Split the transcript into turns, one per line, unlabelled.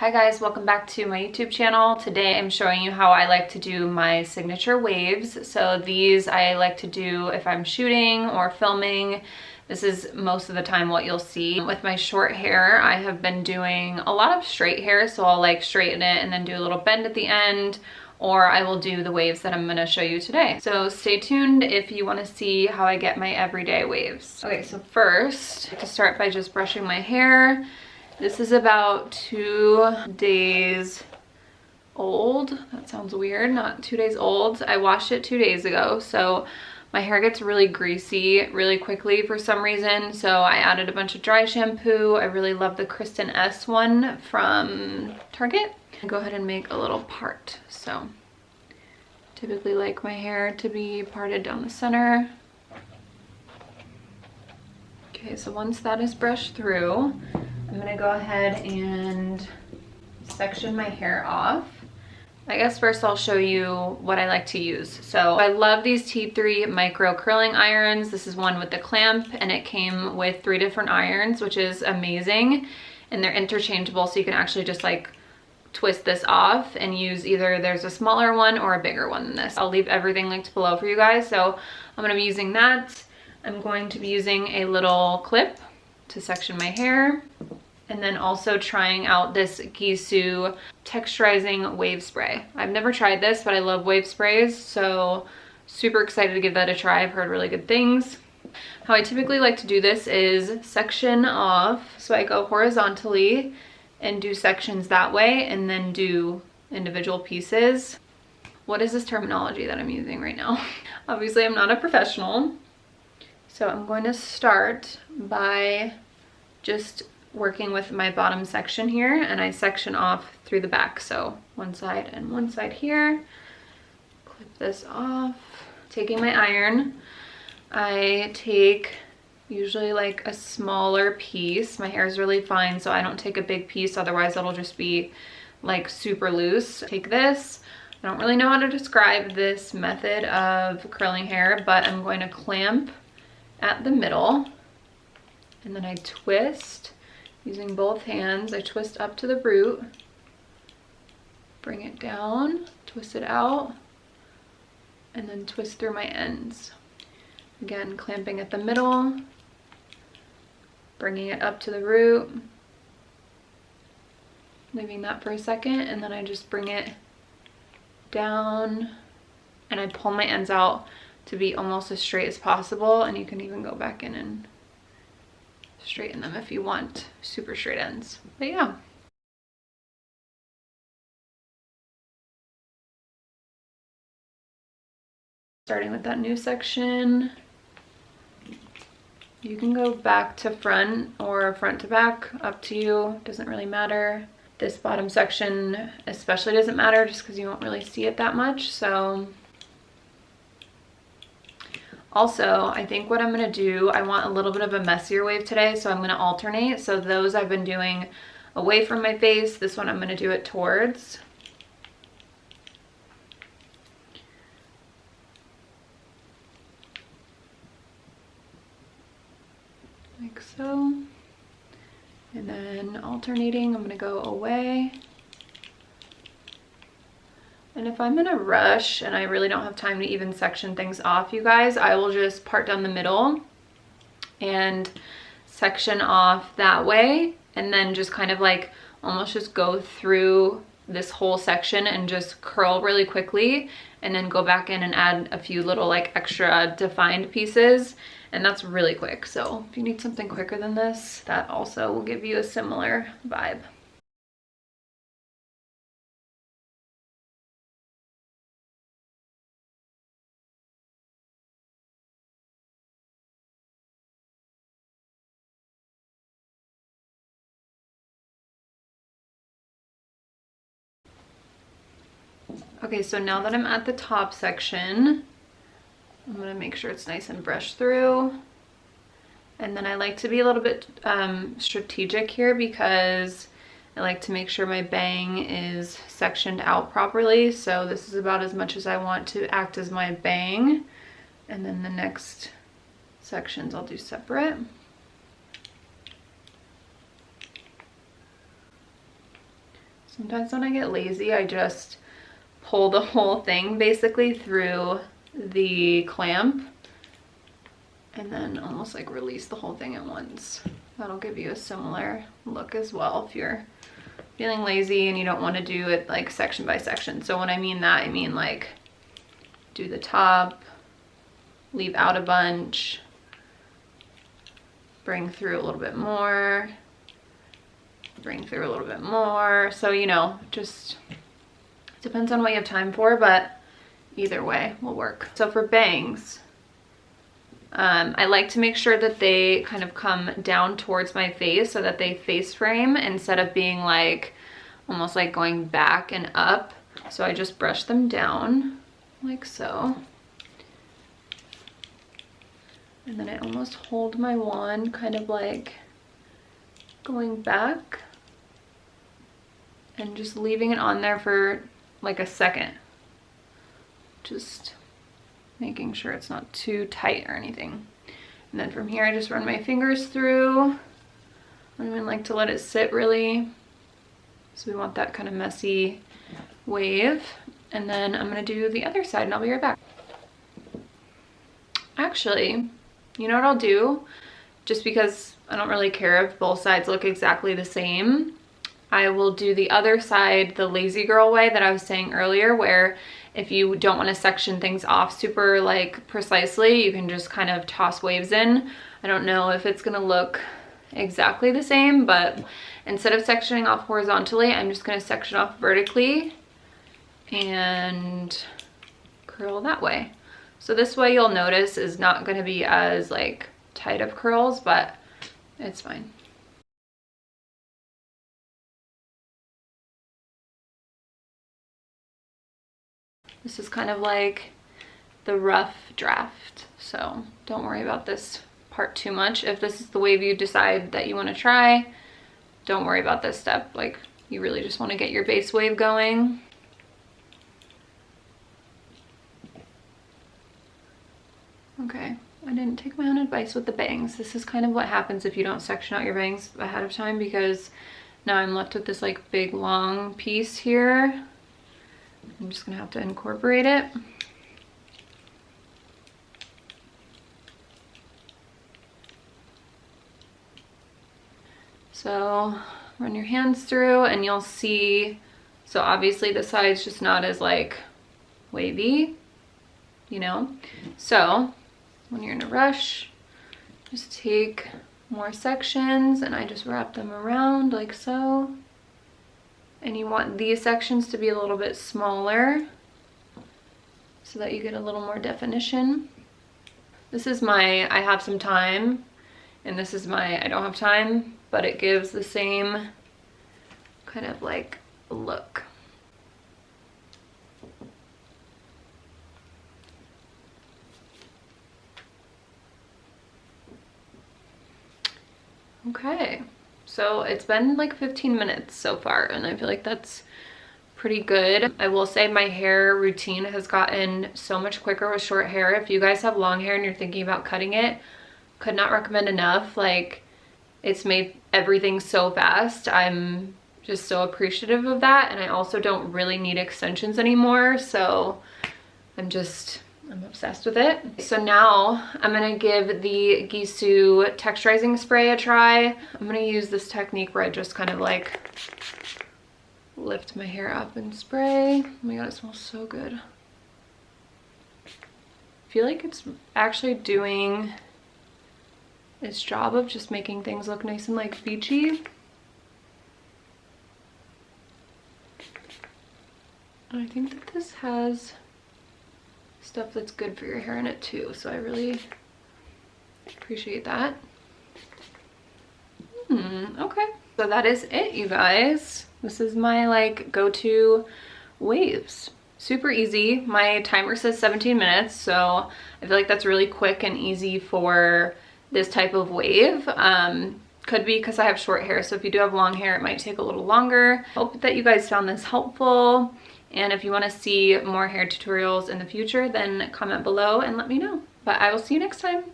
Hi guys, welcome back to my YouTube channel. Today I'm showing you how I like to do my signature waves. So these I like to do if I'm shooting or filming. This is most of the time what you'll see. With my short hair, I have been doing a lot of straight hair, so I'll like straighten it and then do a little bend at the end, or I will do the waves that I'm gonna show you today. So stay tuned if you wanna see how I get my everyday waves. Okay, so first, I like to start by just brushing my hair. This is about 2 days old. That sounds weird, not 2 days old. I washed it 2 days ago, so my hair gets really greasy really quickly for some reason, so I added a bunch of dry shampoo. I really love the Kristen S one from Target. Go ahead and make a little part. So typically like my hair to be parted down the center. Okay, so once that is brushed through, I'm gonna go ahead and section my hair off. I guess first I'll show you what I like to use. So I love these T3 micro curling irons. This is one with the clamp, and it came with 3 different irons, which is amazing. And they're interchangeable, so you can actually just like twist this off and use either there's a smaller one or a bigger one than this. I'll leave everything linked below for you guys. So I'm gonna be using that. I'm going to be using a little clip to section my hair, and then also trying out this Gisou texturizing wave spray. I've never tried this, but I love wave sprays, so super excited to give that a try. I've heard really good things. How I typically like to do this is section off. So I go horizontally and do sections that way, and then do individual pieces. What is this terminology that I'm using right now? Obviously, I'm not a professional. So I'm going to start by just working with my bottom section here, and I section off through the back. So one side and one side here. Clip this off. Taking my iron, I take usually like a smaller piece. My hair is really fine, so I don't take a big piece, otherwise it'll just be like super loose. Take this. I don't really know how to describe this method of curling hair, but I'm going to clamp at the middle, and then I twist using both hands. I twist up to the root, bring it down, twist it out, and then twist through my ends. Again, clamping at the middle, bringing it up to the root, leaving that for a second, and then I just bring it down and I pull my ends out to be almost as straight as possible, and you can even go back in and straighten them if you want super straight ends. But yeah. Starting with that new section, you can go back to front or front to back, up to you, doesn't really matter. This bottom section especially doesn't matter just because you won't really see it that much. So also, I think what I'm gonna do, I want a little bit of a messier wave today, so I'm gonna alternate. So those I've been doing away from my face. This one I'm gonna do it towards. Like so. And then alternating, I'm gonna go away. And if I'm in a rush and I really don't have time to even section things off, you guys, I will just part down the middle and section off that way, and then just kind of like almost just go through this whole section and just curl really quickly, and then go back in and add a few little like extra defined pieces, and that's really quick. So if you need something quicker than this, that also will give you a similar vibe. Okay, so now that I'm at the top section, I'm gonna make sure it's nice and brushed through. And then I like to be a little bit strategic here, because I like to make sure my bang is sectioned out properly. So this is about as much as I want to act as my bang. And then the next sections I'll do separate. Sometimes when I get lazy, I just pull the whole thing basically through the clamp and then almost like release the whole thing at once. That'll give you a similar look as well if you're feeling lazy and you don't want to do it like section by section. So when I mean that, I mean like do the top, leave out a bunch, bring through a little bit more, bring through a little bit more. So, you know, just depends on what you have time for, but either way will work. So for bangs, I like to make sure that they kind of come down towards my face so that they face frame instead of being like almost like going back and up. So I just brush them down like so. And then I almost hold my wand kind of like going back and just leaving it on there for like a second. Just making sure it's not too tight or anything. And then from here I just run my fingers through. I don't even like to let it sit really. So we want that kind of messy wave. And then I'm gonna do the other side and I'll be right back. Actually, you know what I'll do? Just because I don't really care if both sides look exactly the same, I will do the other side the lazy girl way that I was saying earlier, where if you don't want to section things off super like precisely, you can just kind of toss waves in. I don't know if it's gonna look exactly the same, but instead of sectioning off horizontally, I'm just gonna section off vertically and curl that way. So this way you'll notice is not gonna be as like tight of curls, but it's fine. This is kind of like the rough draft, so don't worry about this part too much. If this is the wave you decide that you want to try, don't worry about this step. Like, you really just want to get your base wave going. Okay, I didn't take my own advice with the bangs. This is kind of what happens if you don't section out your bangs ahead of time, because now I'm left with this like big long piece here. I'm just gonna have to incorporate it. So run your hands through and you'll see, so obviously the side's just not as like wavy, you know? So when you're in a rush, just take more sections and I just wrap them around like so. And you want these sections to be a little bit smaller so that you get a little more definition. This is my I have some time, and this is my I don't have time, but it gives the same kind of like look. Okay. So it's been like 15 minutes so far, and I feel like that's pretty good. I will say my hair routine has gotten so much quicker with short hair. If you guys have long hair and you're thinking about cutting it, could not recommend enough. Like, it's made everything so fast. I'm just so appreciative of that, and I also don't really need extensions anymore, so I'm obsessed with it. So now I'm gonna give the Gisou texturizing spray a try. I'm gonna use this technique where I just kind of like lift my hair up and spray. Oh my god, it smells so good. I feel like it's actually doing its job of just making things look nice and like beachy. And I think that this has stuff that's good for your hair in it too, so I really appreciate that. Okay, so that is it, you guys. This is my like go-to waves. Super easy. My timer says 17 minutes, so I feel like that's really quick and easy for this type of wave. Could be because I have short hair, so if you do have long hair, it might take a little longer. Hope that you guys found this helpful. And if you want to see more hair tutorials in the future, then comment below and let me know. But I will see you next time.